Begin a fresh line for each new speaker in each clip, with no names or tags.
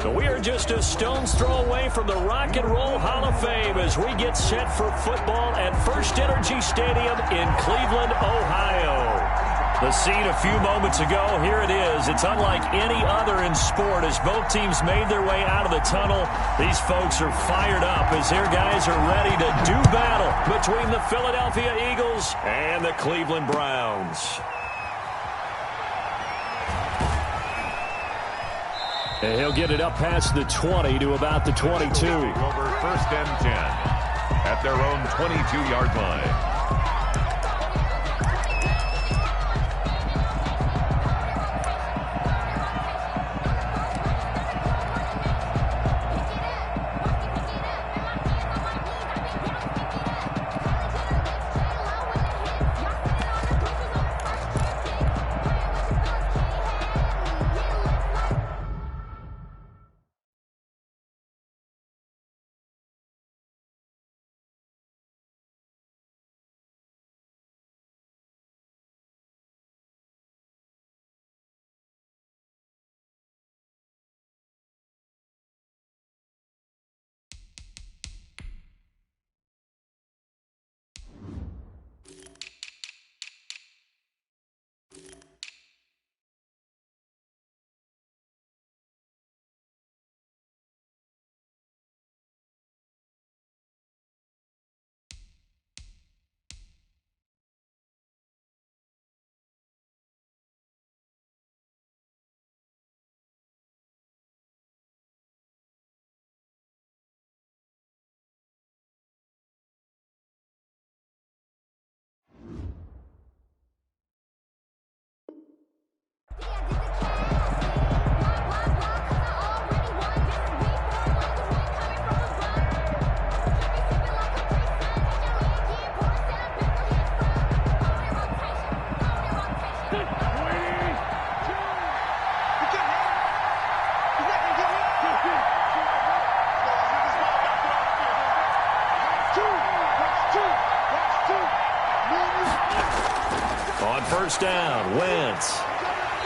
So we are just a stone's throw away from the Rock and Roll Hall of Fame as we get set for football at First Energy Stadium in Cleveland, Ohio. The scene a few moments ago, here it is. It's unlike any other in sport as both teams made their way out of the tunnel. These folks are fired up as their guys are ready to do battle between the Philadelphia Eagles and the Cleveland Browns. And he'll get it up past the 20 to about the 22.
Over first and 10 at their own 22-yard line.
First down, Wentz.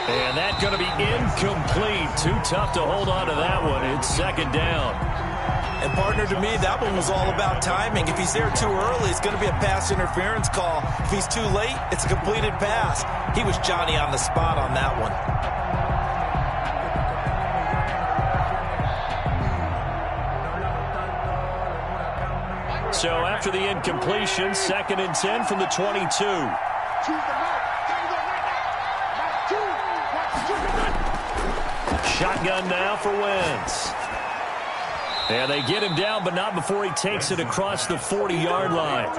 And that's going to be incomplete. Too tough to hold on to that one. It's second down.
And, partner, to me, that one was all about timing. If he's there too early, it's going to be a pass interference call. If he's too late, it's a completed pass. He was Johnny on the spot on that one.
So after the incompletion, second and 10 from the 22. Shotgun now for Wentz. And they get him down, but not before he takes it across the 40-yard line.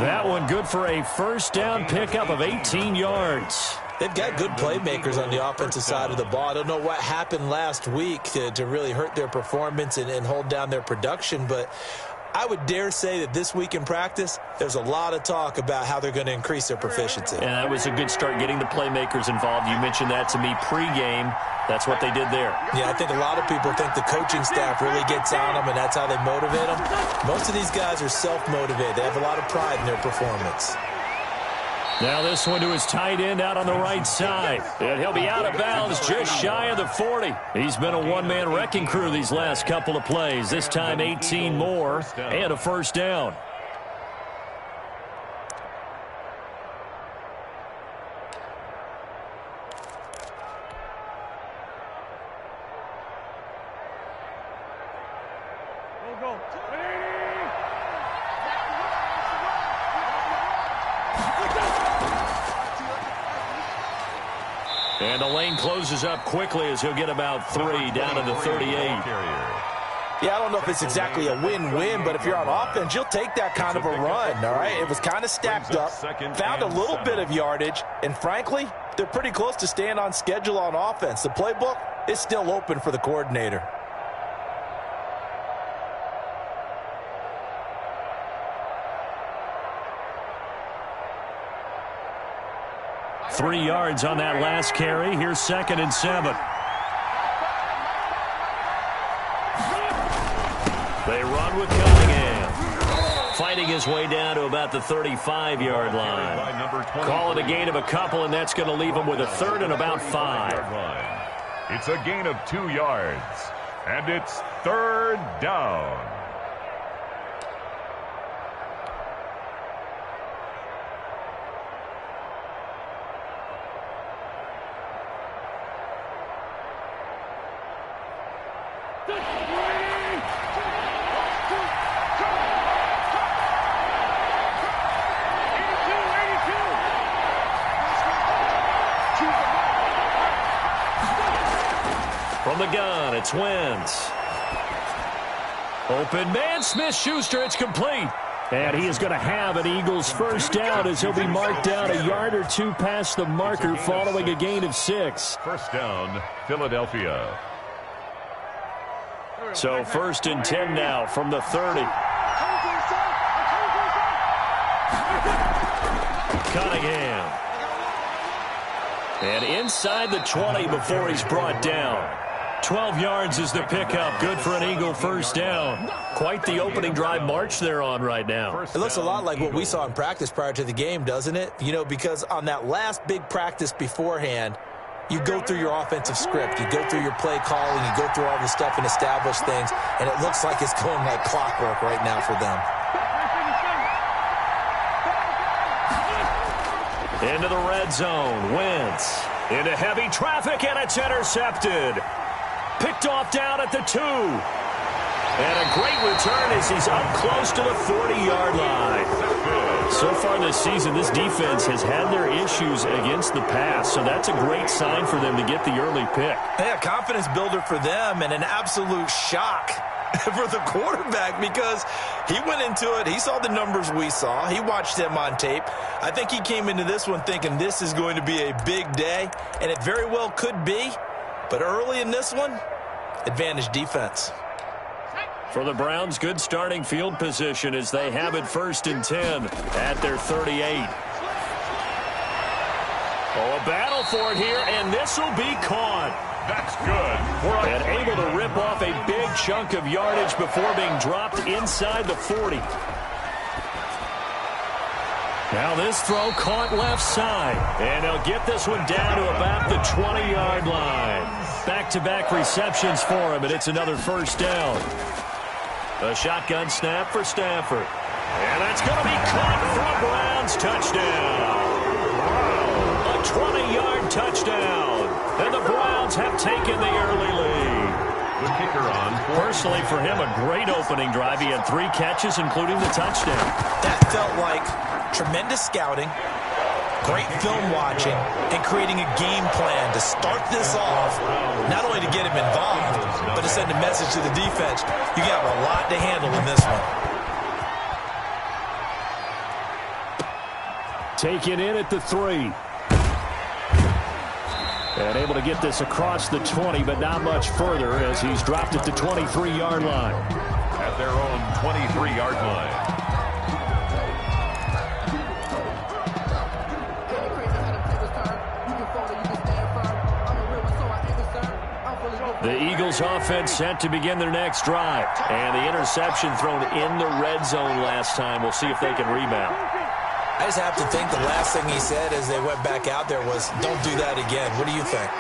That one good for a first down pickup of 18 yards.
They've got good playmakers on the offensive side of the ball. I don't know what happened last week to really hurt their performance and hold down their production, but I would dare say that this week in practice, there's a lot of talk about how they're going to increase their proficiency.
And that was a good start getting the playmakers involved. You mentioned that to me pregame. That's what they did there.
Yeah, I think a lot of people think the coaching staff really gets on them, and that's how they motivate them. Most of these guys are self-motivated. They have a lot of pride in their performance.
Now this one to his tight end out on the right side. And he'll be out of bounds just shy of the 40. He's been a one-man wrecking crew these last couple of plays. This time 18 more and a first down. And the lane closes up quickly as he'll get about 3 down to the 38.
Yeah, I don't know if it's exactly a win-win, but if you're on offense, you'll take that kind of a run, all right? It was kind of stacked up, found a little bit of yardage, and frankly, they're pretty close to staying on schedule on offense. The playbook is still open for the coordinator.
Three yards on that last carry. Here's second and 7. They run with Cunningham. Fighting his way down to about the 35-yard line. Call it a gain of a couple, and that's going to leave him with a third and about 5.
It's a gain of 2 yards. And it's third down.
From the gun, it's Wentz. Open man, Smith-Schuster, it's complete. And he is going to have an Eagles first down as he'll be marked down a yard or two past the marker following a gain of 6.
First down, Philadelphia.
So 1st and 10 now from the 30. Cunningham. And inside the 20 before he's brought down. 12 yards is the pickup. Good for an Eagle first down. Quite the opening drive march they're on right now.
It looks a lot like what we saw in practice prior to the game, doesn't it? You know, because on that last big practice beforehand, you go through your offensive script. You go through your play calling. You go through all the stuff and establish things. And it looks like it's going like clockwork right now for them.
Into the red zone. Wentz. Into heavy traffic, and it's intercepted. Picked off down at the 2. And a great return as he's up close to the 40-yard line. So far this season, this defense has had their issues against the pass, so that's a great sign for them to get the early pick.
Yeah, confidence builder for them and an absolute shock for the quarterback because he went into it. He saw the numbers we saw. He watched them on tape. I think he came into this one thinking this is going to be a big day, and it very well could be. But early in this one, advantage defense.
For the Browns, good starting field position as they have it 1st and 10 at their 38. Oh, a battle for it here, and this will be caught.
That's good.
And able to rip off a big chunk of yardage before being dropped inside the 40. Now this throw caught left side. And they'll get this one down to about the 20-yard line. Back-to-back receptions for him, and it's another first down. A shotgun snap for Stafford. And that's going to be caught for a Browns touchdown. A 20-yard touchdown. And the Browns have taken the early lead.
The kicker on.
Personally, for him, a great opening drive. He had 3 catches, including the touchdown.
That felt like tremendous scouting, great film watching, and creating a game plan to start this off, not only to get him involved, but to send a message to the defense. You got a lot to handle in this one.
Taken in at the 3. And able to get this across the 20, but not much further as he's dropped at the 23-yard line.
At their own 23-yard line.
The Eagles offense set to begin their next drive. And the interception thrown in the red zone last time. We'll see if they can rebound.
I just have to think the last thing he said as they went back out there was, don't do that again. What do you think?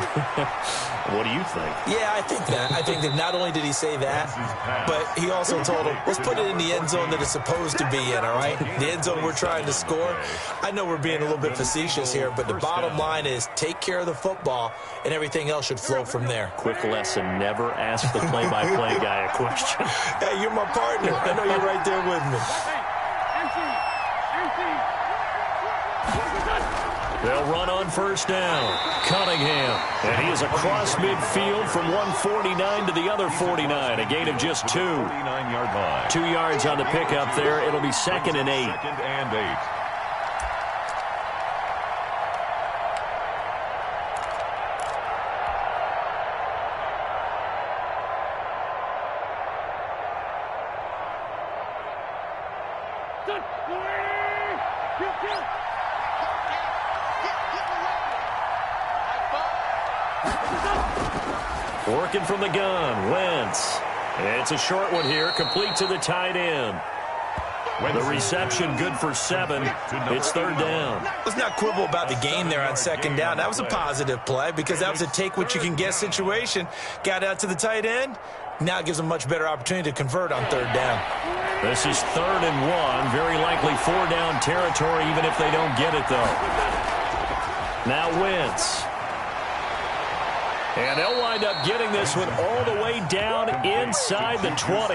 What do you think?
Yeah, I think that. I think that not only did he say that, but he also told him, let's put it in the end zone that it's supposed to be in, all right? The end zone we're trying to score. I know we're being a little bit facetious here, but the bottom line is take care of the football, and everything else should flow from there.
Quick lesson, never ask the play-by-play guy a question.
Hey, you're my partner. I know you're right there with me.
They'll run on first down. Cunningham. And he is across midfield from 149 to the other 49. A gain of just 2.
49-yard line.
2 yards on the pickup there. It'll be 2nd and 8.
2nd and 8.
Working from the gun, Wentz. It's a short one here, complete to the tight end. The reception good for 7. It's 3rd down.
Let's not quibble about the gain there on 2nd down. That was a positive play because that was a take-what-you-can-get situation. Got out to the tight end, Now it gives them much better opportunity to convert on third down.
This is 3rd and 1. Very likely 4-down territory, even if they don't get it, though. Now Wentz. And they'll wind up getting this one all the way down inside the 20.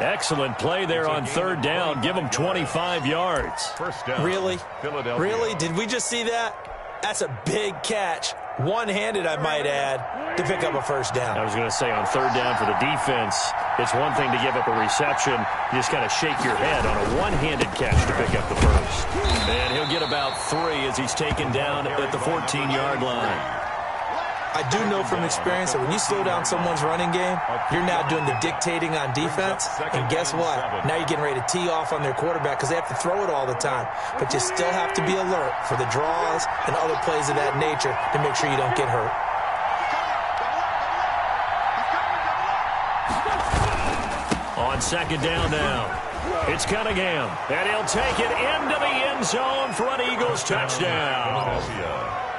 Excellent play there on 3rd down. Give them 25 yards.
Really? Really? Did we just see that? That's a big catch. One-handed, I might add, to pick up a first down.
I was going to say on 3rd down for the defense, it's one thing to give up a reception. You just got to shake your head on a one-handed catch to pick up the first. And he'll get about 3 as he's taken down at the 14-yard line.
I do know from experience that when you slow down someone's running game, you're now doing the dictating on defense. And guess what? Now you're getting ready to tee off on their quarterback because they have to throw it all the time. But you still have to be alert for the draws and other plays of that nature to make sure you don't get hurt.
On 2nd down now, it's Cunningham. And he'll take it into the end zone for an Eagles touchdown.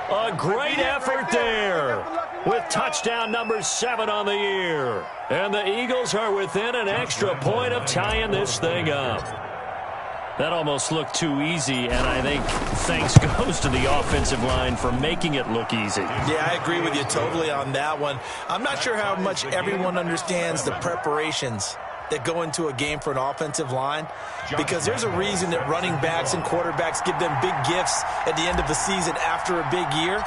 A great effort there with touchdown number 7 on the year. And the Eagles are within an extra point of tying this thing up. That almost looked too easy, and I think thanks goes to the offensive line for making it look easy.
Yeah, I agree with you totally on that one. I'm not sure how much everyone understands the preparations that go into a game for an offensive line, because there's a reason that running backs and quarterbacks give them big gifts at the end of the season after a big year.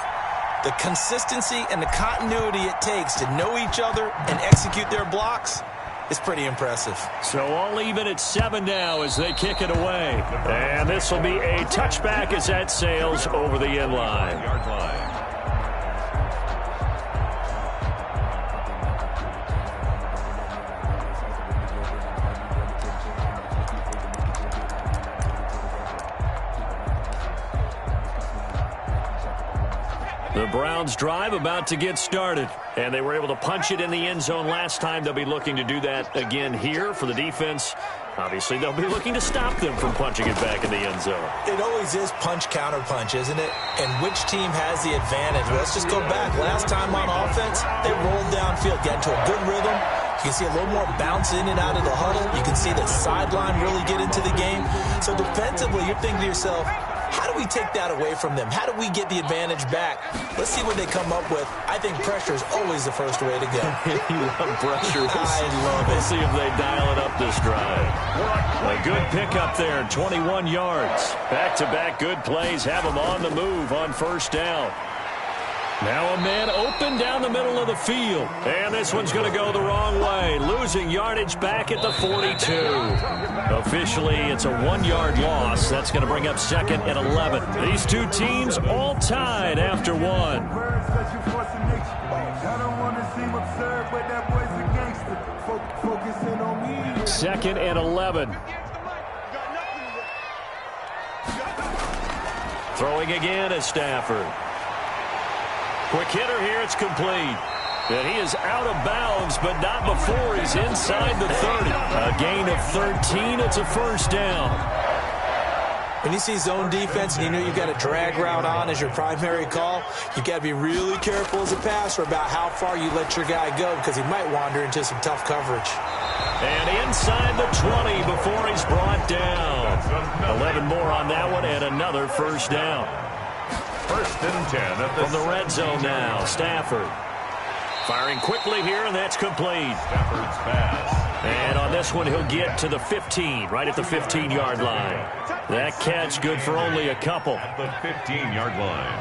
The consistency and the continuity it takes to know each other and execute their blocks is pretty impressive.
So all even at 7 now as they kick it away. And this will be a touchback as that sails over the end line. The Browns drive about to get started, and they were able to punch it in the end zone last time. They'll be looking to do that again here for the defense. Obviously, they'll be looking to stop them from punching it back in the end zone.
It always is punch-counter-punch, isn't it? And which team has the advantage? Well, let's just go back. Last time on offense, they rolled downfield, got into a good rhythm. You can see a little more bounce in and out of the huddle. You can see the sideline really get into the game. So defensively, you're thinking to yourself, how do we take that away from them? How do we get the advantage back? Let's see what they come up with. I think pressure is always the first way to go.
You love pressure.
I love it.
We'll see if they dial it up this drive. A good pickup there, 21 yards. Back-to-back good plays have them on the move on 1st down. Now a man open down the middle of the field. And this one's going to go the wrong way. Losing yardage back at the 42. Officially, it's a 1-yard loss. That's going to bring up 2nd and 11. These two teams all tied after 1. 2nd and 11. Throwing again is Stafford. Quick hitter here, it's complete. And he is out of bounds, but not before he's inside the 30. A gain of 13, it's a 1st down.
When you see zone defense and you know you've got a drag route on as your primary call, you got to be really careful as a passer about how far you let your guy go because he might wander into some tough coverage.
And inside the 20 before he's brought down. 11 more on that one and another 1st down.
1st and 10 at
from the red zone now. Stafford firing quickly here, and that's complete.
Stafford's pass.
And on this one, he'll get to the 15, right at the 15-yard line. That catch good for only a couple.
At the 15-yard line.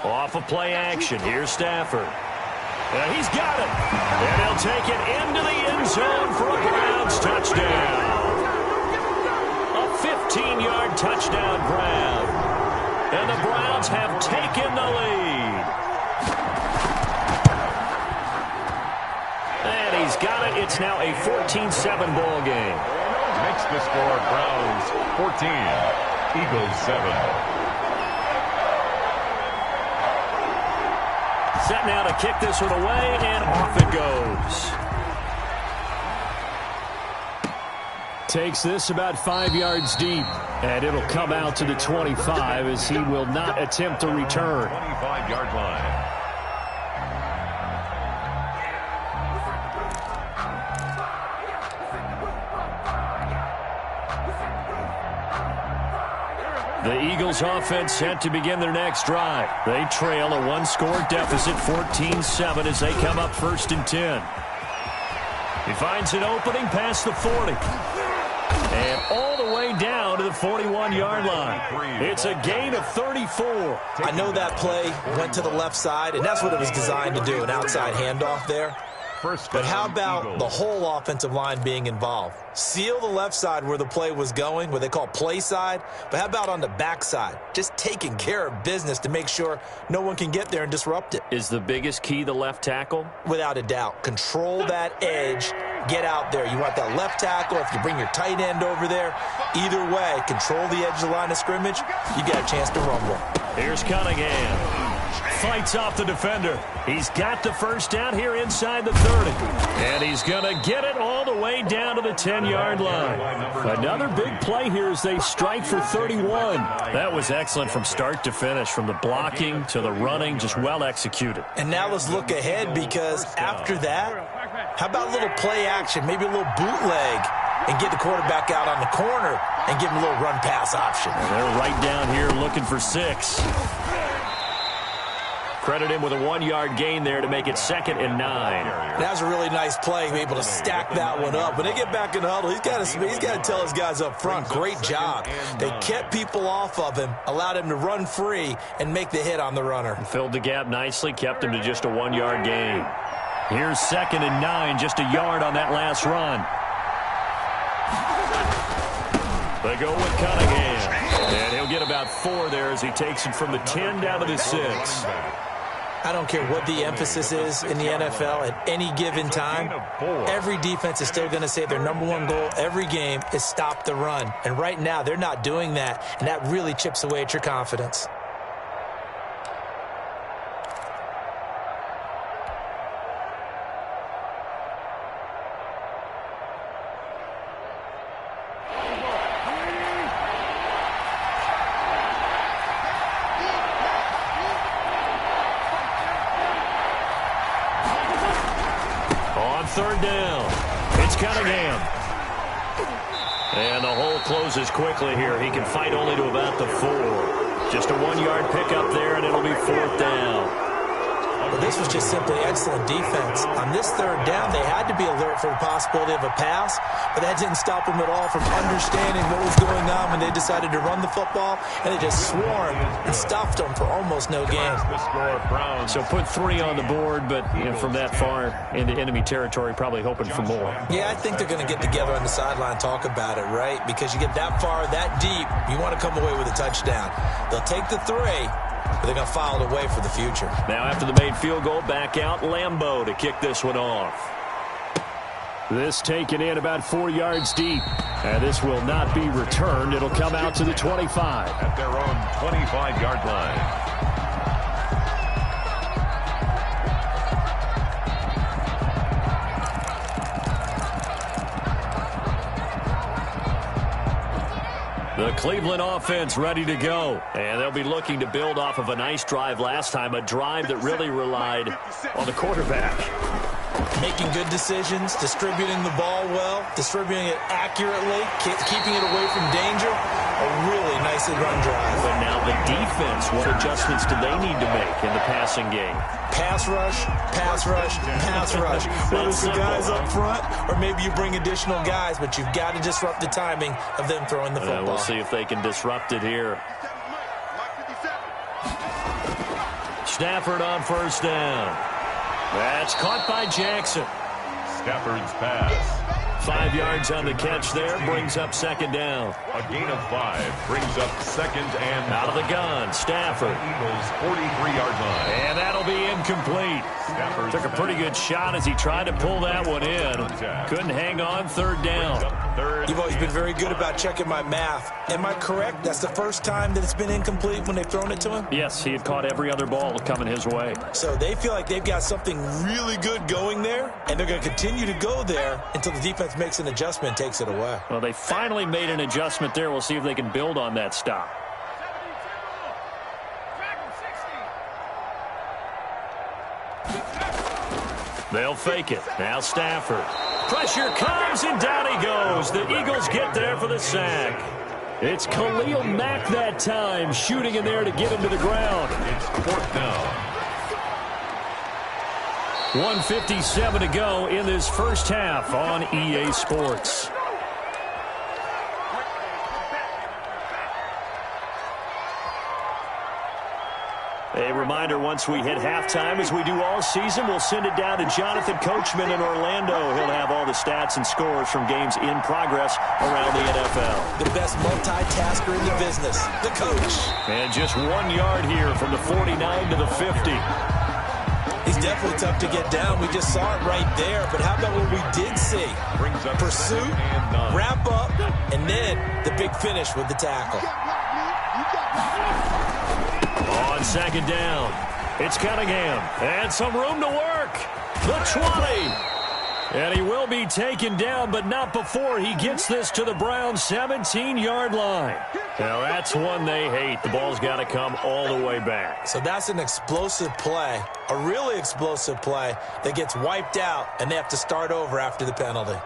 Off of play action, here's Stafford. And he's got it. And he'll take it into the end zone for a Browns touchdown. 15-yard touchdown grab. And the Browns have taken the lead. And he's got it. It's now a 14-7 ball game.
Makes the score Browns 14, Eagles 7.
Set now to kick this one away, and off it goes. Takes this about 5 yards deep, and it'll come out to the 25 as he will not attempt to return.
25-yard line.
The Eagles offense set to begin their next drive. They trail a one-score deficit, 14-7, as they come up 1st and 10. He finds an opening past the 40. And all the way down to the 41-yard line. It's a gain of 34.
I know that play went to the left side, and that's what it was designed to do, an outside handoff there. But how about the whole offensive line being involved? Seal the left side where the play was going, what they call play side. But how about on the back side? Just taking care of business to make sure no one can get there and disrupt it.
Is the biggest key the left tackle?
Without a doubt. Control that edge. Get out there. You want that left tackle. If you bring your tight end over there, either way, control the edge of the line of scrimmage, you got a chance to rumble.
Here's Cunningham. Fights off the defender. He's got the first down here inside the 30. And he's going to get it all the way down to the 10-yard line. Another big play here as they strike for 31. That was excellent from start to finish, from the blocking to the running, just well executed.
And now let's look ahead, because after that, how about a little play action, maybe a little bootleg, and get the quarterback out on the corner and give him a little run-pass option.
And they're right down here looking for 6. Credit him with a 1-yard gain there to make it 2nd and 9.
That was a really nice play, able to stack that one up. When they get back in the huddle, he's got to tell his guys up front, great job. They kept people off of him, allowed him to run free and make the hit on the runner.
Filled the gap nicely, kept him to just a 1-yard gain. Here's 2nd and 9, just a yard on that last run. They go with Cunningham. And he'll get about 4 there as he takes it from the 10 down to the 6.
I don't care what the emphasis is in the NFL at any given time. Every defense is still going to say their number one goal every game is stop the run. And right now, they're not doing that, and that really chips away at your confidence.
Third down. It's Cunningham. And the hole closes quickly here. He can fight only to about the 4. Just a 1-yard pickup there, and it'll be 4th down.
Well, this was just simply excellent defense. On this third down, they had to be alert for the possibility of a pass, but that didn't stop them at all from understanding what was going on when they decided to run the football, and they just swarmed and stuffed them for almost no gain.
So put 3 on the board, but from that far into enemy territory, probably hoping for more.
Yeah, I think they're going to get together on the sideline and talk about it, right? Because you get that far, that deep, you want to come away with a touchdown. They'll take the 3. But they're going to file it away for the future.
Now after the made field goal, back out Lambeau to kick this one off. This taken in about 4 yards deep. And this will not be returned. It'll come out to the 25.
At their own 25-yard line.
The Cleveland offense ready to go. And they'll be looking to build off of a nice drive last time, a drive that really relied on the quarterback.
Making good decisions, distributing the ball well, distributing it accurately, keeping it away from danger. A really nicely run drive.
But now the defense, what adjustments do they need to make in the passing game?
Pass rush, pass rush, pass rush. Whether it's the guys up front or maybe you bring additional guys, but you've got to disrupt the timing of them throwing the football.
We'll see if they can disrupt it here. Stafford on first down. That's caught by Jackson.
Stafford's pass.
5 yards on the catch there, brings up 2nd down.
A gain of 5 brings up 2nd and
out of the gun, Stafford.
Eagles 43-yard line.
And that'll be incomplete. Stafford took a pretty good shot as he tried to pull that one in. Couldn't hang on, 3rd down.
You've always been very good about checking my math. Am I correct? That's the first time that it's been incomplete when they've thrown it to him?
Yes, he had caught every other ball coming his way.
So they feel like they've got something really good going there, and they're going to continue to go there until the defense makes an adjustment and takes it away.
Well, they finally made an adjustment there. We'll see if they can build on that stop. They'll fake it. Now Stafford. Pressure comes, and down he goes. The Eagles get there for the sack. It's Khalil Mack that time, shooting in there to get him to the ground.
It's 4th down.
1:57 to go in this first half on EA Sports. A reminder, once we hit halftime, as we do all season, we'll send it down to Jonathan Coachman in Orlando. He'll have all the stats and scores from games in progress around the NFL.
The best multitasker in the business, the coach.
And just 1 yard here from the 49 to the 50.
He's definitely tough to get down. We just saw it right there. But how about what we did see? Pursuit, wrap up, and then the big finish with the tackle.
On second down, it's Cunningham. And some room to work. The 20. And he will be taken down, but not before he gets this to the Browns' 17-yard line. Now, that's one they hate. The ball's got to come all the way back.
So that's an explosive play, a really explosive play that gets wiped out, and they have to start over after the penalty.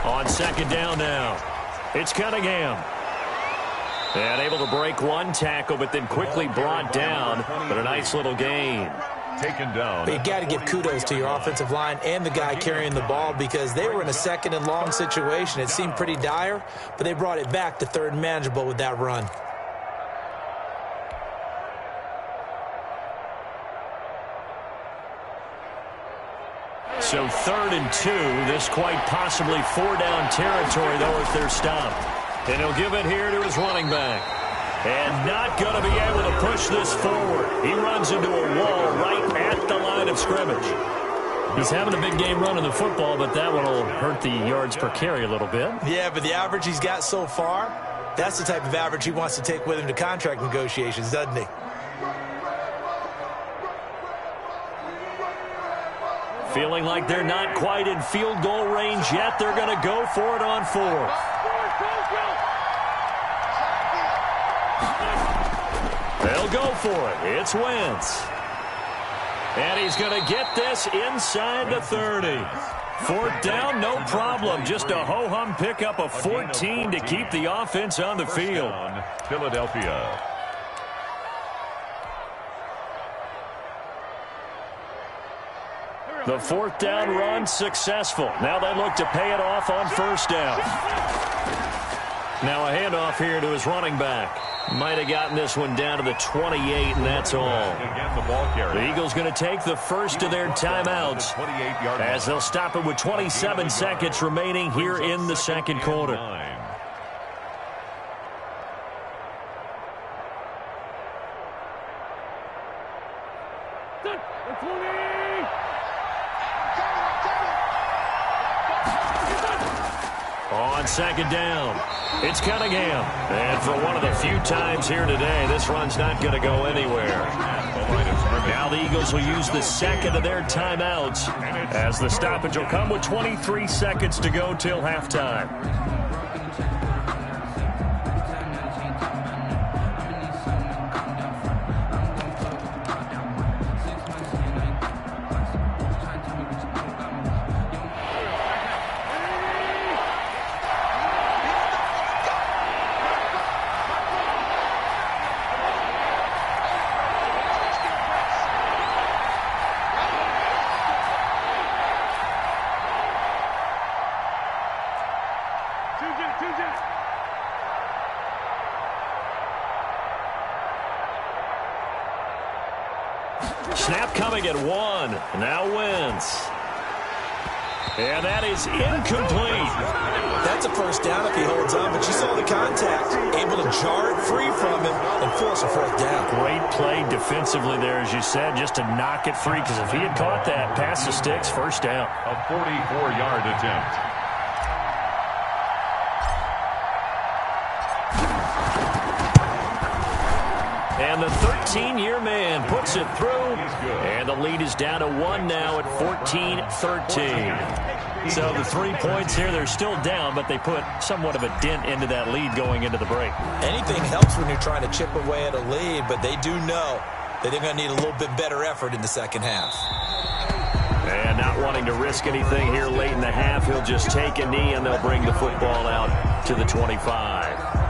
On second down now, it's Cunningham. And able to break one tackle, but then quickly brought down. But a nice little gain.
Taken down.
But you got to give kudos to your offensive line and the guy carrying the ball, because they were in a second and long situation. It seemed pretty dire, but they brought it back to third and manageable with that run.
So 3rd and 2, this quite possibly 4-down territory, though, if they're stopped. And he'll give it here to his running back. And not going to be able to push this forward. He runs into a wall right at the line of scrimmage. He's having a big game running the football, but that one will hurt the yards per carry a little bit.
Yeah, but the average he's got so far, that's the type of average he wants to take with him to contract negotiations, doesn't he?
Feeling like they're not quite in field goal range yet. They're going to go for it on 4th. They'll go for it. It's Wentz. And he's going to get this inside the 30. 4th down, no problem. Just a ho-hum pickup of 14 to keep the offense on the field.
Philadelphia.
The 4th down run successful. Now they look to pay it off on 1st down. Now a handoff here to his running back. Might have gotten this one down to the 28, and that's all. The Eagles going to take the first of their timeouts as they'll stop it with 27 seconds remaining here in the second quarter. On second down, it's Cunningham. And for one of the few times here today, this run's not going to go anywhere. Now the Eagles will use the second of their timeouts as the stoppage will come with 23 seconds to go till halftime. Snap coming at 1. Now Wentz. And that is incomplete.
That's a first down if he holds on, but you saw the contact. Able to jar it free from him and force a 4th down.
Great play defensively there, as you said, just to knock it free, because if he had caught that, pass the sticks, 1st down.
A 44-yard attempt.
And the 13-year man puts it through, and the lead is down to 1 now at 14-13. So the 3 points here, they're still down, but they put somewhat of a dent into that lead going into the break.
Anything helps when you're trying to chip away at a lead, but they do know that they're going to need a little bit better effort in the second half.
And not wanting to risk anything here late in the half, he'll just take a knee, and they'll bring the football out to the 25.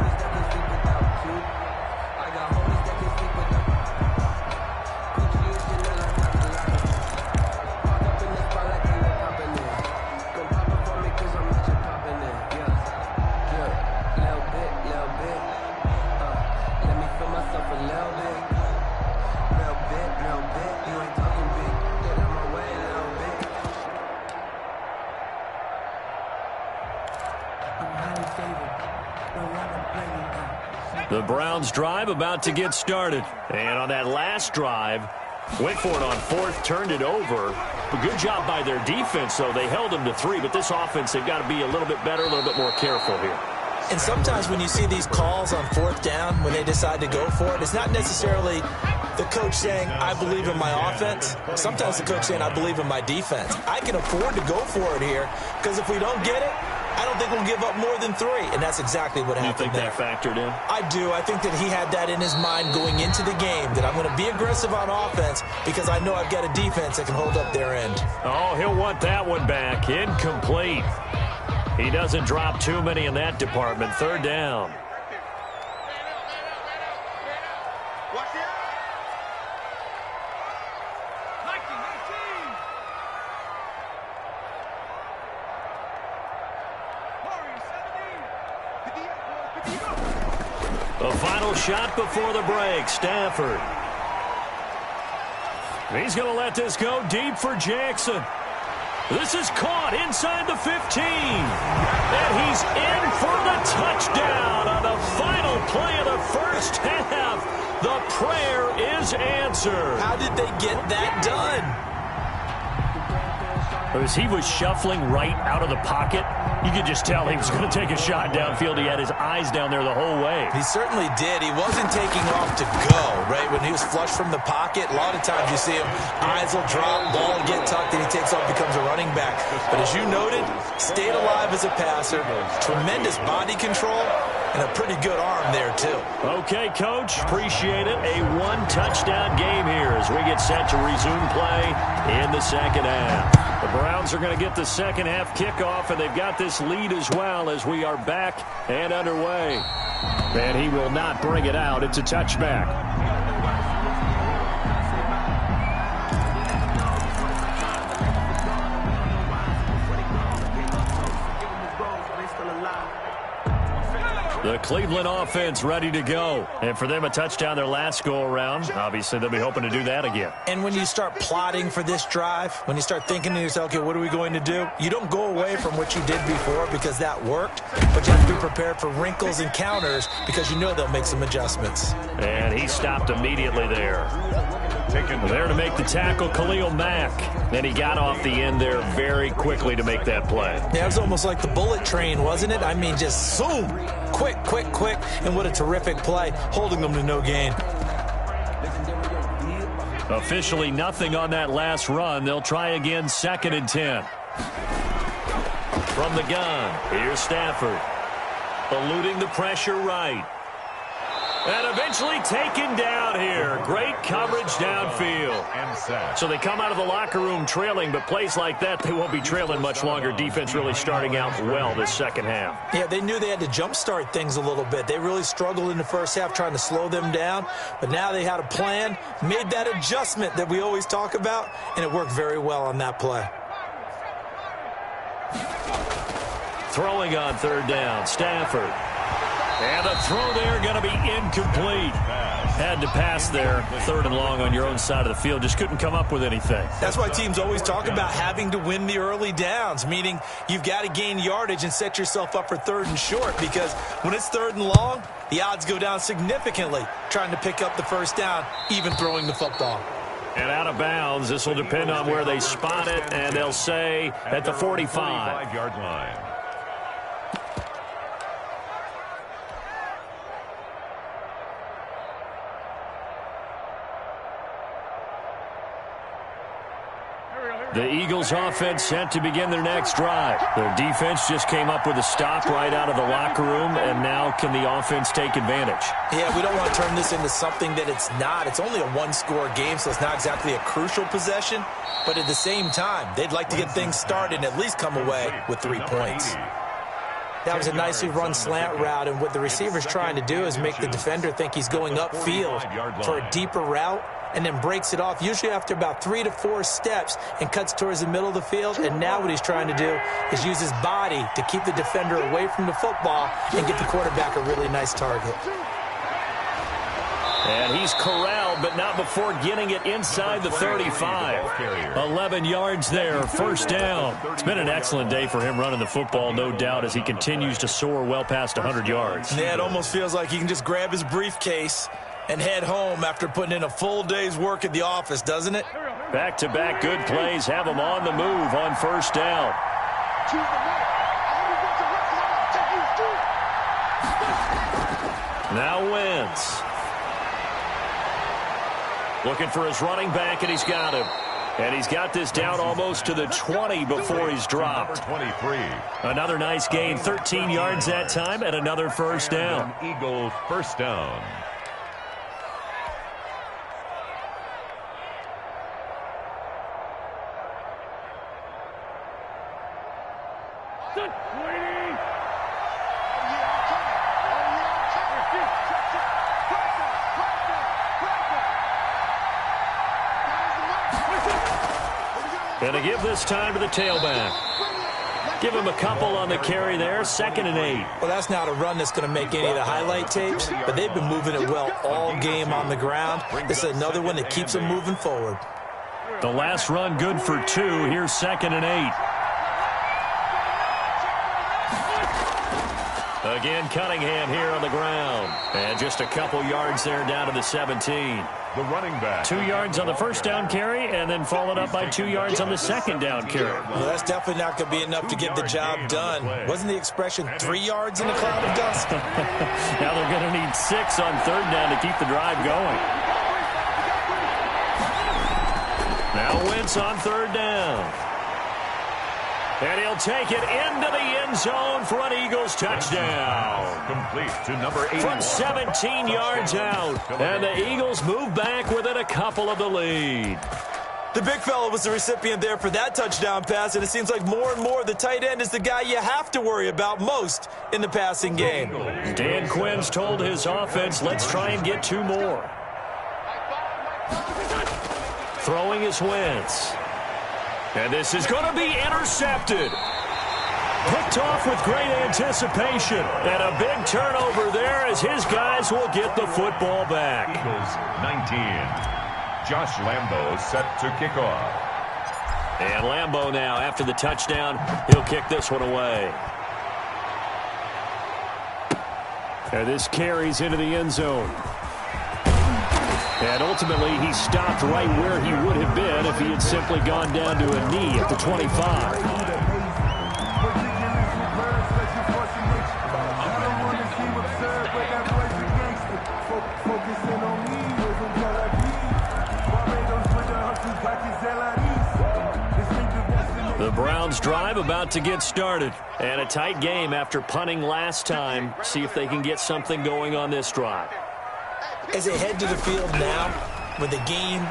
The Browns drive about to get started. And on that last drive, went for it on fourth, turned it over. A good job by their defense, though. They held them to 3, but this offense, they've got to be a little bit better, a little bit more careful here.
And sometimes when you see these calls on fourth down, when they decide to go for it, it's not necessarily the coach saying, I believe in my offense. Sometimes the coach saying, I believe in my defense. I can afford to go for it here, because if we don't get it, I don't think we'll give up more than 3, and that's exactly what happened.
You think that factored in?
I do. I think that he had that in his mind going into the game, that I'm going to be aggressive on offense because I know I've got a defense that can hold up their end.
Oh, he'll want that one back. Incomplete. He doesn't drop too many in that department. Third down. The final shot before the break, Stafford. He's going to let this go deep for Jackson. This is caught inside the 15. And he's in for the touchdown on the final play of the first half. The prayer is answered.
How did they get that done?
As he was shuffling right out of the pocket, you could just tell he was going to take a shot downfield. He had his eyes down there the whole way.
He certainly did. He wasn't taking off to go, right? When he was flush from the pocket, a lot of times you see him, eyes will drop, ball will get tucked, and he takes off, becomes a running back. But as you noted, stayed alive as a passer, tremendous body control, and a pretty good arm there, too.
Okay, Coach, appreciate it. A one-touchdown game here as we get set to resume play in the second half. The Browns are going to get the second half kickoff, and they've got this lead as well as we are back and underway. And he will not bring it out. It's a touchback. The Cleveland offense ready to go. And for them, a touchdown their last go-around. Obviously, they'll be hoping to do that again.
And when you start plotting for this drive, when you start thinking to yourself, okay, what are we going to do? You don't go away from what you did before because that worked, but you have to be prepared for wrinkles and counters because you know they'll make some adjustments.
And he stopped immediately there. There to make the tackle, Khalil Mack. And he got off the end there very quickly to make that play.
Yeah, it was almost like the bullet train, wasn't it? I mean, just zoom. Quick, quick, quick. And what a terrific play, holding them to no gain.
Officially nothing on that last run. They'll try again, 2nd and 10. From the gun, here's Stafford. Eluding the pressure right. And eventually taken down here. Great coverage downfield. So they come out of the locker room trailing, but plays like that, they won't be trailing much longer. Defense really starting out well this second half.
Yeah, they knew they had to jumpstart things a little bit. They really struggled in the first half trying to slow them down, but now they had a plan, made that adjustment that we always talk about, and it worked very well on that play.
Throwing on 3rd down, Stafford. And the throw there going to be incomplete. Had to pass there, 3rd and long on your own side of the field. Just couldn't come up with anything.
That's why teams always talk about having to win the early downs, meaning you've got to gain yardage and set yourself up for 3rd and short, because when it's 3rd and long, the odds go down significantly trying to pick up the first down, even throwing the football.
And out of bounds, this will depend on where they spot it, and they'll say at the 45-yard line. The Eagles offense set to begin their next drive. Their defense just came up with a stop right out of the locker room, and now can the offense take advantage?
Yeah, we don't want to turn this into something that it's not. It's only a one-score game, so it's not exactly a crucial possession. But at the same time, they'd like to get things started and at least come away with 3 points. That was a nicely run slant route, and what the receiver's trying to do is make the defender think he's going upfield for a deeper route, and then breaks it off, usually after about 3 to 4 steps, and cuts towards the middle of the field. And now what he's trying to do is use his body to keep the defender away from the football and get the quarterback a really nice target.
And he's corralled, but not before getting it inside the 35. 11 yards there, first down. It's been an excellent day for him running the football, no doubt, as he continues to soar well past 100 yards.
Yeah, it almost feels like he can just grab his briefcase and head home after putting in a full day's work at the office, doesn't it?
Back-to-back good plays have him on the move on first down. Now Wentz. Looking for his running back, and he's got him. And he's got this down almost to the 20 before he's dropped.
23.
Another nice gain, 13 yards that time, and another first down.
Eagles first down.
And to give this time to the tailback. Give him a couple on the carry there, 2nd and 8.
Well, that's not a run that's going to make any of the highlight tapes, but they've been moving it well all game on the ground. This is another one that keeps them moving forward.
The last run good for 2. Here's 2nd and 8. Again, Cunningham here on the ground. And just a couple yards there down to the 17.
The running back.
2 yards on the first down carry, and then followed up by 2 yards on the second down carry.
Well, that's definitely not going to be enough to get the job done. Wasn't the expression 3 yards in a cloud of dust?
Now they're going to need 6 on third down to keep the drive going. Now Wentz on third down. And he'll take it into the end zone for an Eagles touchdown.
Complete to number 8.
From 17 yards out. And the Eagles move back within a couple of the lead.
The big fella was the recipient there for that touchdown pass, and it seems like more and more the tight end is the guy you have to worry about most in the passing game.
Dan Quinn's told his offense, let's try and get 2 more. Throwing is Wentz. And this is going to be intercepted. Picked off with great anticipation. And a big turnover there as his guys will get the football back.
Eagles 19. Josh Lambo set to kick off.
And Lambo now, after the touchdown, he'll kick this one away. And this carries into the end zone. And ultimately, he stopped right where he would have been if he had simply gone down to a knee at the 25. The Browns drive about to get started. And a tight game after punting last time. See if they can get something going on this drive.
As they head to the field now, with the game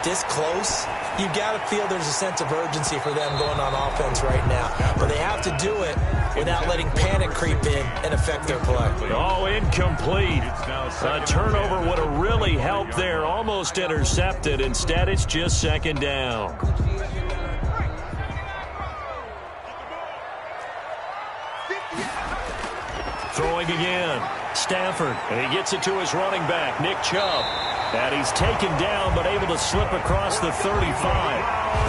this close, you've got to feel there's a sense of urgency for them going on offense right now. But they have to do it without letting panic creep in and affect their play.
Oh, incomplete. A turnover would have really helped there. Almost intercepted. Instead, it's just 2nd down. Throwing again. Stafford, and he gets it to his running back, Nick Chubb. And he's taken down, but able to slip across the 35.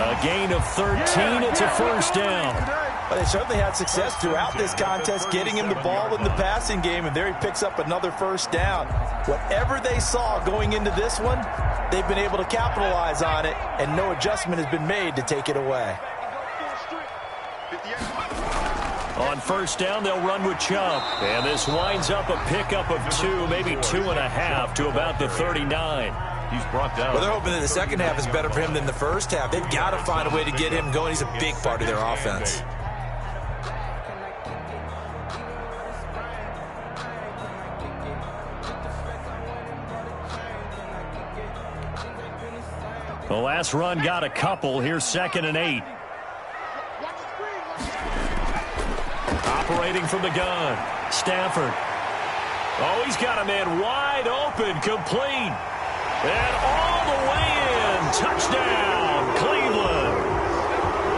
A gain of 13. It's a first down.
But they certainly had success throughout this contest, getting him the ball in the passing game, and there he picks up another first down. Whatever they saw going into this one, they've been able to capitalize on it, and no adjustment has been made to take it away.
On first down, they'll run with Chubb. And this winds up a pickup of 2, maybe 2.5 to about the 39.
He's brought down.
Well, they're hoping that the second half is better for him than the first half. They've got to find a way to get him going. He's a big part of their offense.
The last run got a couple. Here's 2nd and 8. Operating from the gun. Stafford. Oh, he's got a man wide open. Complete. And all the way in. Touchdown, Cleveland.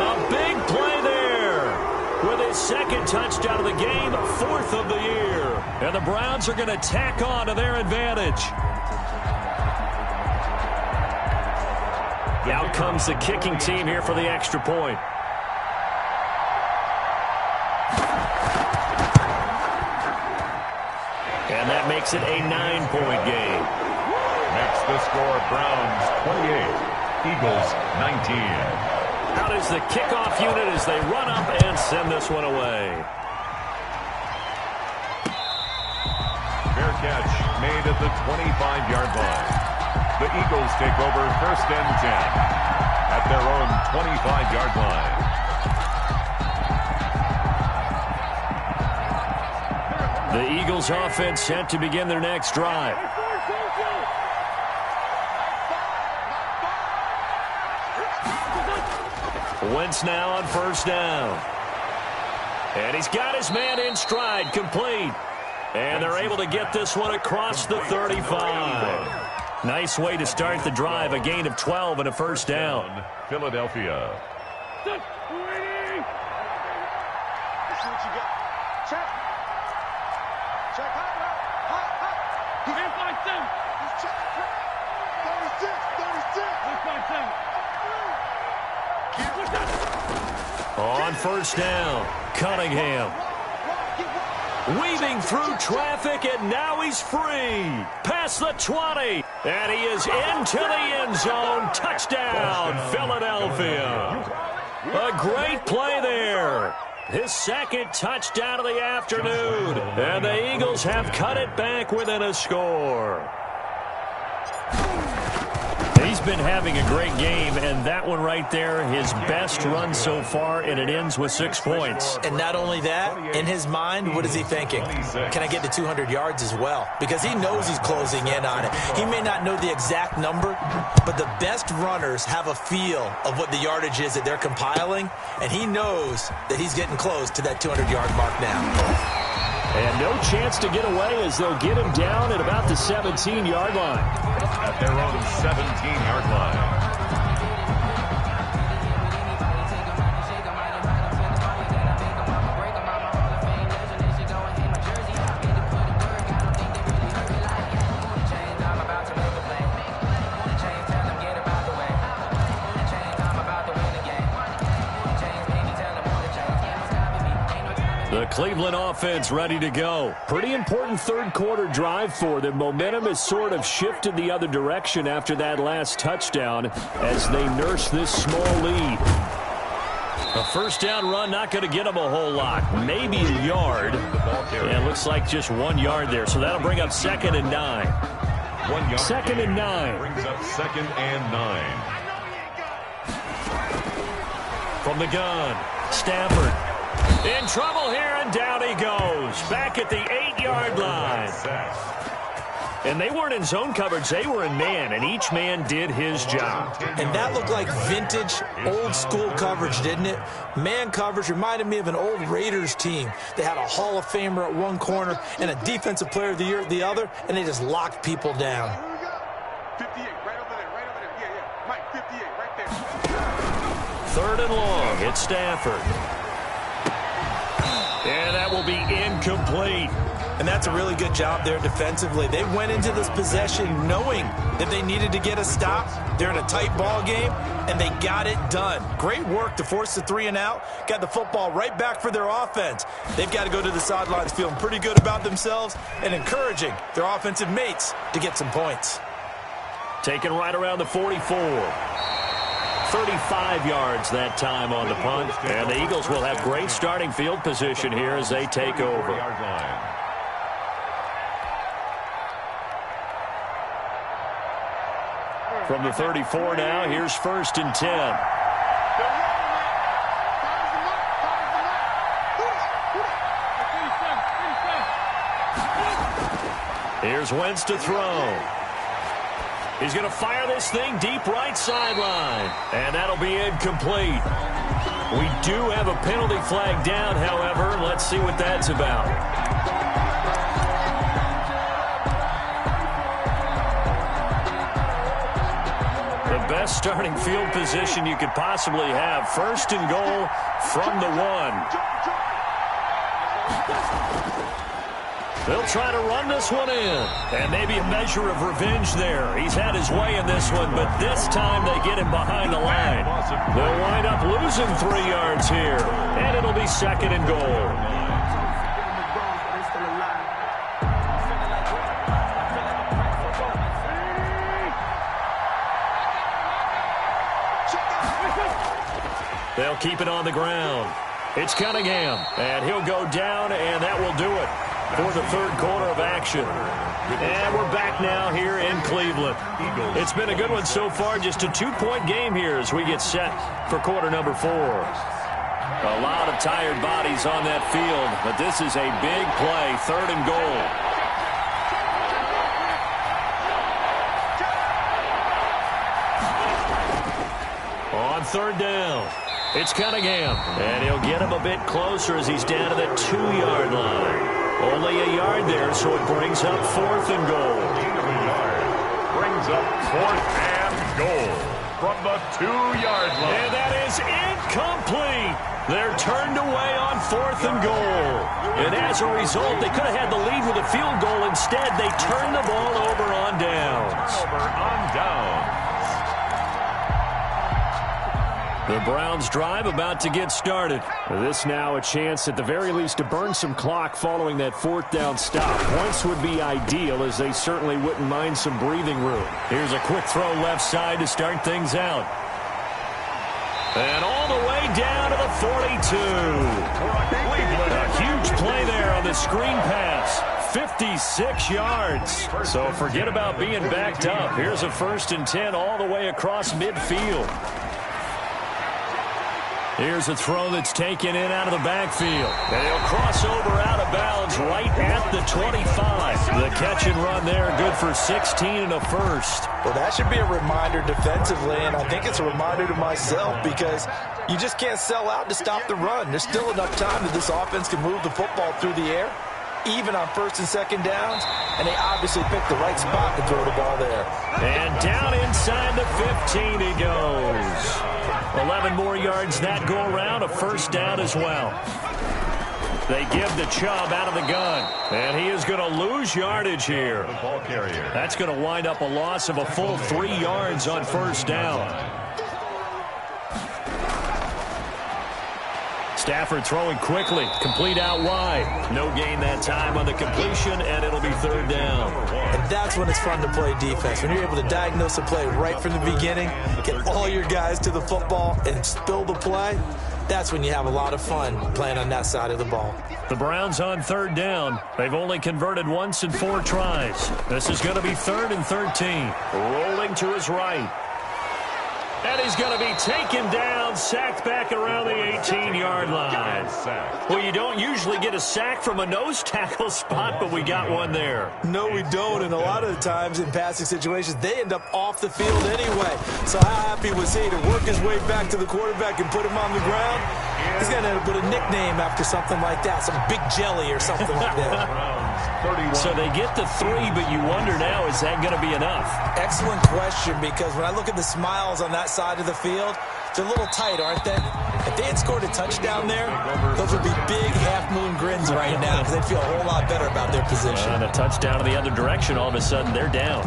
A big play there. With his 2nd touchdown of the game, 4th of the year. And the Browns are going to tack on to their advantage. Out comes the kicking team here for the extra point. And that makes it a 9-point game.
Makes the score Browns 28, Eagles 19.
Out is the kickoff unit as they run up and send this one away.
Fair catch made at the 25-yard line. The Eagles take over 1st and 10 at their own 25-yard line.
The Eagles offense set to begin their next drive. Wentz now on 1st down. And he's got his man in stride, complete. And they're able to get this one across the 35. Nice way to start the drive, a gain of 12 and a 1st down.
Philadelphia.
On 1st down, Cunningham. Weaving through traffic, and now he's free. Past the 20, and he is into the end zone. Touchdown, Philadelphia. A great play there. His 2nd touchdown of the afternoon. And the Eagles have cut it back within a score. He's been having a great game, and that one right there, his best run so far, and it ends with 6 points.
And not only that, in his mind, what is he thinking? Can I get to 200 yards as well? Because he knows he's closing in on it. He may not know the exact number, but the best runners have a feel of what the yardage is that they're compiling, and he knows that he's getting close to that 200-yard mark now.
And no chance to get away as they'll get him down at about the 17-yard line.
At their own 17-yard line.
The Cleveland offense ready to go. Pretty important 3rd quarter drive for them. Momentum has sort of shifted the other direction after that last touchdown as they nurse this small lead. A 1st down run not going to get them a whole lot. Maybe a yard. And it looks like just 1 yard there. So that'll bring up 2nd and 9.
1 yard.
2nd and 9.
Brings up 2nd and 9.
From the gun, Stafford. In trouble here, and down he goes. Back at the 8-yard line. And they weren't in zone coverage. They were in man, and each man did his job.
And that looked like vintage, old-school coverage, didn't it? Man coverage reminded me of an old Raiders team. They had a Hall of Famer at one corner and a Defensive Player of the Year at the other, and they just locked people down.
58, right over there, right over there. Yeah, Mike, 58, right there.
3rd and long, it's Stafford. And that will be incomplete.
And that's a really good job there defensively. They went into this possession knowing that they needed to get a stop. They're in a tight ball game, and they got it done. Great work to force the 3 and out. Got the football right back for their offense. They've got to go to the sidelines feeling pretty good about themselves and encouraging their offensive mates to get some points.
Taken right around the 44. 35 yards that time on the punt. And the Eagles will have great starting field position here as they take over. From the 34 now, here's 1st and 10. Here's Wentz to throw. He's going to fire this thing deep right sideline. And that'll be incomplete. We do have a penalty flag down, however. Let's see what that's about. The best starting field position you could possibly have. 1st and goal from the 1. They'll try to run this one in. And maybe a measure of revenge there. He's had his way in this one, but this time they get him behind the line. They'll wind up losing 3 yards here. And it'll be 2nd and goal. They'll keep it on the ground. It's Cunningham, and he'll go down, and that will do it for the 3rd quarter of action. And we're back now here in Cleveland. It's been a good one so far, just a 2-point game here as we get set for quarter number 4. A lot of tired bodies on that field, but this is a big play, 3rd and goal. On 3rd down, it's Cunningham, and he'll get him a bit closer as he's down to the 2-yard line. Only a yard there, so it brings up 4th and goal.
Brings up 4th and goal from the 2-yard line.
And that is incomplete. They're turned away on 4th and goal. And as a result, they could have had the lead with a field goal. Instead, they turned the ball over on downs. The Browns drive about to get started. This now a chance at the very least to burn some clock following that 4th down stop. Points would be ideal as they certainly wouldn't mind some breathing room. Here's a quick throw left side to start things out. And all the way down to the 42. A huge play there on the screen pass. 56 yards. So forget about being backed up. Here's a 1st and 10 all the way across midfield. Here's a throw that's taken in out of the backfield. And he'll cross over out of bounds right at the 25. The catch and run there, good for 16 and a 1st.
Well, that should be a reminder defensively, and I think it's a reminder to myself because you just can't sell out to stop the run. There's still enough time that this offense can move the football through the air, even on 1st and 2nd downs, and they obviously picked the right spot to throw the ball there.
And down inside the 15 he goes. 11 more yards that go around, a 1st down as well. They give the Chubb out of the gun, and he is going to lose yardage here. That's going to wind up a loss of a full 3 yards on 1st down. Stafford throwing quickly, complete out wide. No gain that time on the completion, and it'll be 3rd down.
And that's when it's fun to play defense. When you're able to diagnose a play right from the beginning, get all your guys to the football, and spill the play, that's when you have a lot of fun playing on that side of the ball.
The Browns on 3rd down. They've only converted once in 4 tries. This is going to be 3rd and 13. Rolling to his right. And he's going to be taken down, sacked back around the 18-yard line. Well, you don't usually get a sack from a nose tackle spot, but we got one there.
No, we don't, and a lot of the times in passing situations, they end up off the field anyway. So how happy was he to work his way back to the quarterback and put him on the ground? He's going to end up with a nickname after something like that, some Big Jelly or something like that.
So they get the 3, but you wonder now, is that going to be enough?
Excellent question, because when I look at the smiles on that side of the field, they're a little tight, aren't they? If they had scored a touchdown there, those would be big half-moon grins right now because they'd feel a whole lot better about their position.
And a touchdown in the other direction, all of a sudden they're down.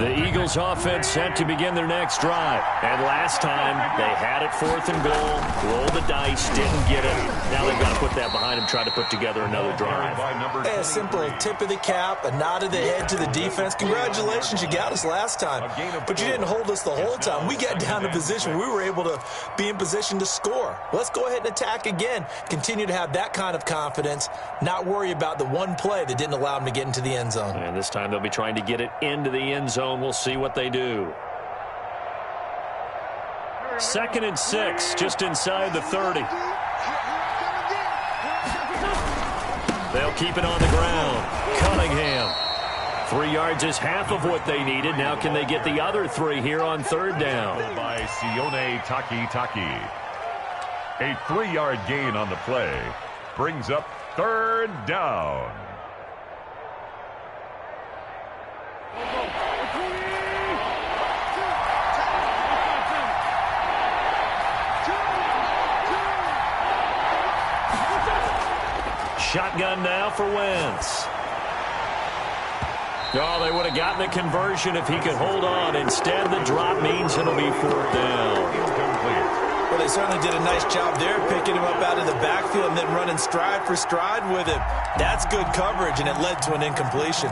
The Eagles offense set to begin their next drive. And last time, they had it 4th and goal, rolled the dice, didn't get it. Now they've got to put that behind him, try to put together another drive.
Hey, a simple tip of the cap, a nod of the head to the defense. Congratulations, you got us last time. But you didn't hold us the whole time. We got down to position. We were able to be in position to score. Let's go ahead and attack again. Continue to have that kind of confidence, not worry about the one play that didn't allow them to get into the end zone.
And this time they'll be trying to get it into the end zone. We'll see what they do. 2nd and 6, just inside the 30. They'll keep it on the ground. Cunningham. 3 yards is half of what they needed. Now can they get the other 3 here on 3rd down?
By Sione Takitaki. A 3-yard gain on the play brings up 3rd down.
Shotgun now for Wentz. Oh, they would have gotten a conversion if he could hold on. Instead, the drop means it'll be 4th down.
Well, they certainly did a nice job there, picking him up out of the backfield and then running stride for stride with him. That's good coverage, and it led to an incompletion.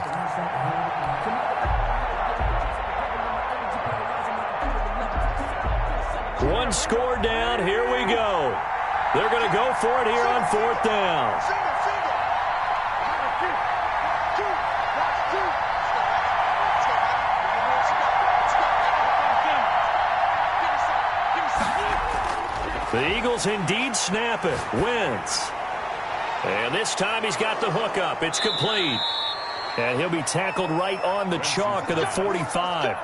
One score down. Here we go. They're going to go for it here on 4th down. The Eagles indeed snap it. Wentz. And this time he's got the hook up. It's complete. And he'll be tackled right on the chalk of the 45.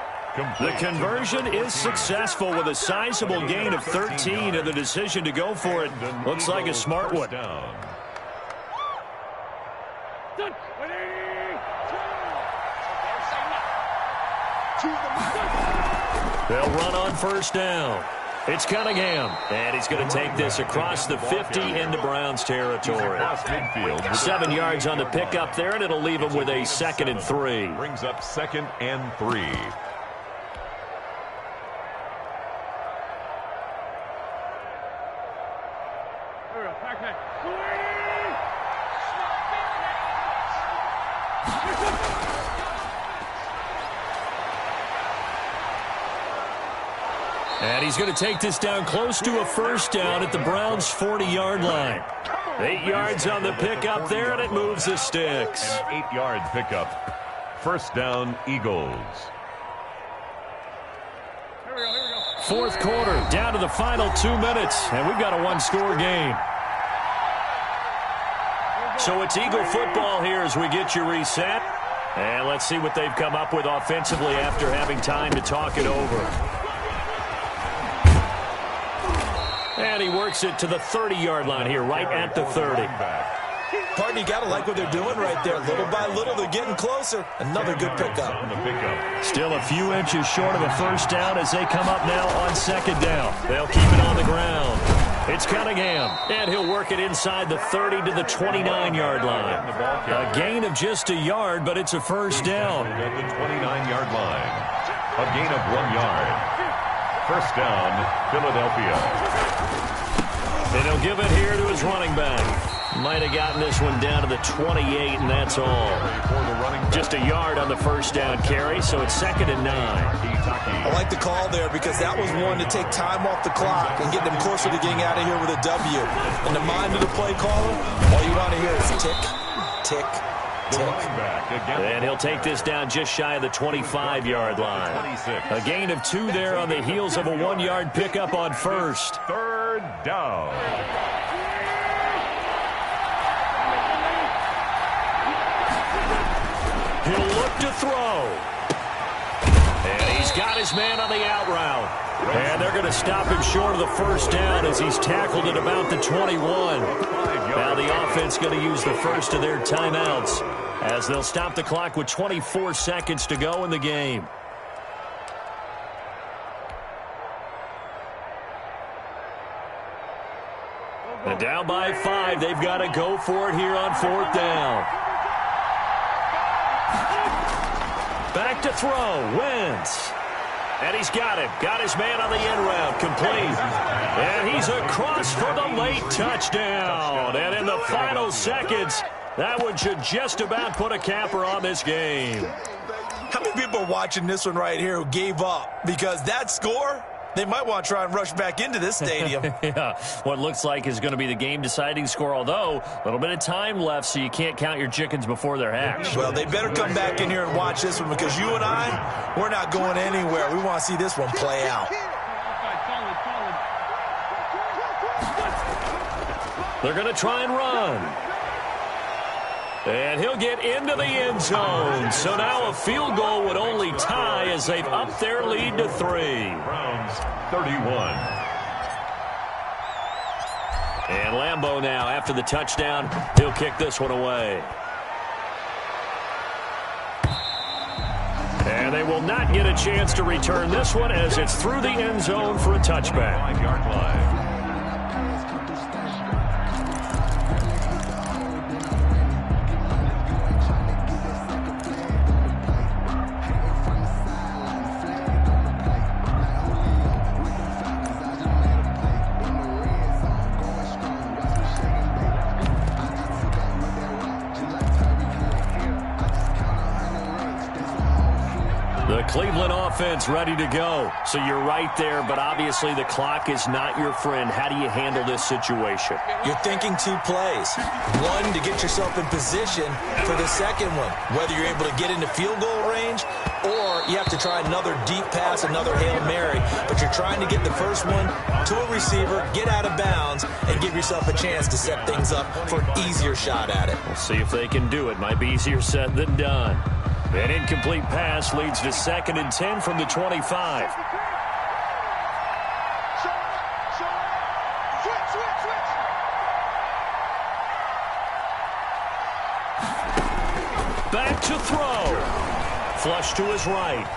The conversion is successful with a sizable gain of 13, and the decision to go for it looks like a smart one. They'll run on 1st down. It's Cunningham, and he's going to take this across the 50 into Browns territory. 7 yards on the pickup there, and it'll leave him with a 2nd and 3.
Brings up 2nd and 3.
And he's going to take this down close to a 1st down at the Browns' 40-yard line. 8 yards on the pickup there, and it moves the sticks.
An 8-yard pickup. 1st down, Eagles.
4th quarter, down to the final 2 minutes, and we've got a 1-score game. So it's Eagle football here as we get you reset. And let's see what they've come up with offensively after having time to talk it over. And he works it to the 30-yard line here, right at the 30.
Pardon, you got to like what they're doing right there. Little by little, they're getting closer. Another good pickup.
Still a few inches short of a 1st down as they come up now on 2nd down. They'll keep it on the ground. It's Cunningham, and he'll work it inside the 30 to the 29-yard line. A gain of just a yard, but it's a 1st down.
At the 29-yard line. A gain of 1 yard. 1st down, Philadelphia.
And he'll give it here to his running back. Might have gotten this one down to the 28, and that's all. Just a yard on the 1st down carry, so it's 2nd and 9.
I like the call there because that was one to take time off the clock and get them closer to getting out of here with a W. In the mind of the play caller, all you want to hear is tick, tick, tick.
And he'll take this down just shy of the 25-yard line. A gain of 2 there on the heels of a 1-yard pickup on 1st.
3rd down.
He'll look to throw. And he's got his man on the out route. And they're going to stop him short of the 1st down as he's tackled at about the 21. Now the offense going to use the first of their timeouts as they'll stop the clock with 24 seconds to go in the game. And down by 5, they've got to go for it here on 4th down. Back to throw, Wentz. And he's got it. Got his man on the end route, complete. And he's across for the late touchdown. And in the final seconds. That one should just about put a capper on this game.
How many people are watching this one right here who gave up? Because that score, they might want to try and rush back into this stadium.
Yeah, what looks like is going to be the game-deciding score, although a little bit of time left, so you can't count your chickens before they're hatched.
Well, they better come back in here and watch this one, because you and I, we're not going anywhere. We want to see this one play out.
They're going to try and run. And he'll get into the end zone. So now a field goal would only tie as they've upped their lead to 3.
Browns 31.
And Lambeau now, after the touchdown, he'll kick this one away. And they will not get a chance to return this one as it's through the end zone for a touchback.
5-yard line.
Cleveland offense ready to go. So you're right there, but obviously the clock is not your friend. How do you handle this situation?
You're thinking 2 plays. One, to get yourself in position for the second one, whether you're able to get into field goal range or you have to try another deep pass, another Hail Mary. But you're trying to get the first one to a receiver, get out of bounds, and give yourself a chance to set things up for an easier shot at it.
We'll see if they can do it. Might be easier said than done. An incomplete pass leads to 2nd and 10 from the 25. Back to throw. Flush to his right.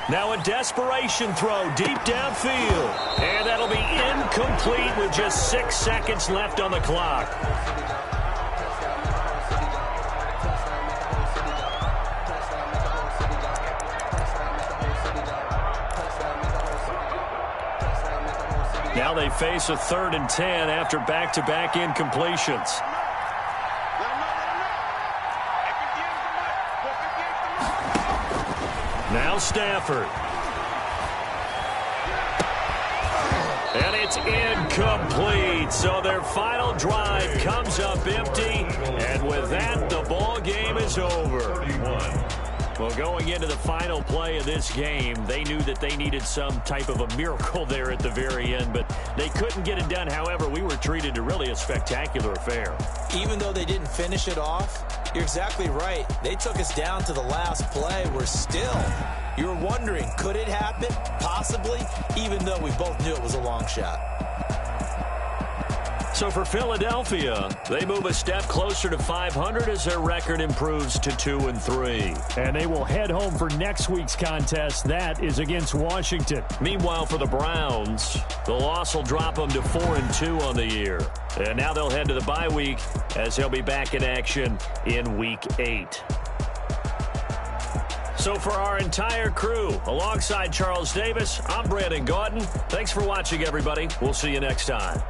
Now a desperation throw deep downfield. And that'll be incomplete with just 6 seconds left on the clock. Now they face a 3rd and 10 after back-to-back incompletions. Now Stafford. And it's incomplete. So their final drive comes up empty. And with that, the ball game is over.
31.
Well, going into the final play of this game, they knew that they needed some type of a miracle there at the very end, but they couldn't get it done. However, we were treated to really a spectacular affair.
Even though they didn't finish it off, you're exactly right. They took us down to the last play. We're still, you're wondering, could it happen? Possibly, even though we both knew it was a long shot.
So for Philadelphia, they move a step closer to 500 as their record improves to 2-3.
And they will head home for next week's contest. That is against Washington.
Meanwhile, for the Browns, the loss will drop them to 4-2 on the year. And now they'll head to the bye week as they'll be back in action in Week 8. So for our entire crew, alongside Charles Davis, I'm Brandon Gaudin. Thanks for watching, everybody. We'll see you next time.